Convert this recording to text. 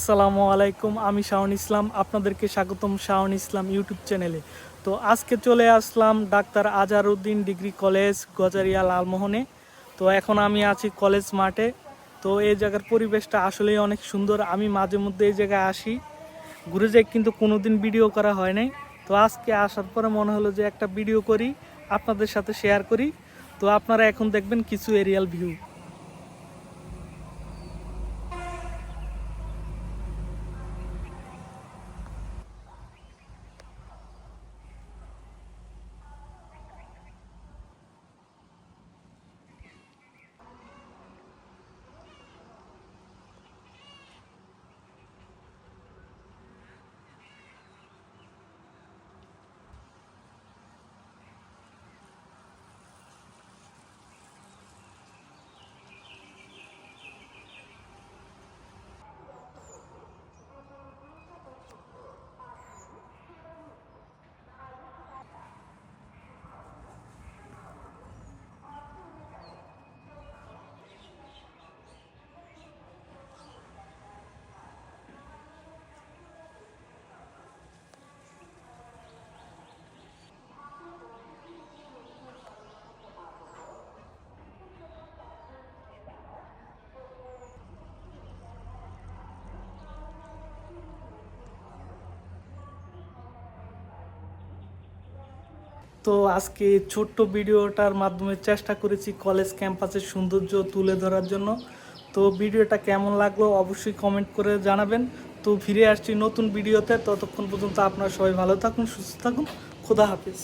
আসসালামু আলাইকুম, আমি শাওন ইসলাম। আপনাদেরকে স্বাগতম শাওন ইসলাম ইউটিউব চ্যানেলে। তো আজকে চলে আসলাম doctor Azharuddin degree college Gazaria লালমোহনে। তো এখন আমি আছি কলেজ মাঠে। তো এই জায়গার পরিবেশটা আসলেই অনেক সুন্দর। আমি মাঝে মধ্যে এই জায়গায় আসি, ঘুরে যাই, কিন্তু কোনোদিন ভিডিও করা হয় নাই। তো আজকে আসার পরে মনে হলো যে একটা ভিডিও করি, আপনাদের সাথে শেয়ার করি। তো আপনারা এখন দেখবেন কিছু এরিয়াল ভিউ। তো আজকে এই ছোট্ট ভিডিওটার মাধ্যমে চেষ্টা করেছি কলেজ ক্যাম্পাসের সৌন্দর্য তুলে ধরার জন্য। তো ভিডিওটা কেমন লাগলো অবশ্যই কমেন্ট করে জানাবেন। তো ফিরে আসছি নতুন ভিডিওতে, ততক্ষণ পর্যন্ত আপনারা সবাই ভালো থাকুন, সুস্থ থাকুন। খোদা হাফেজ।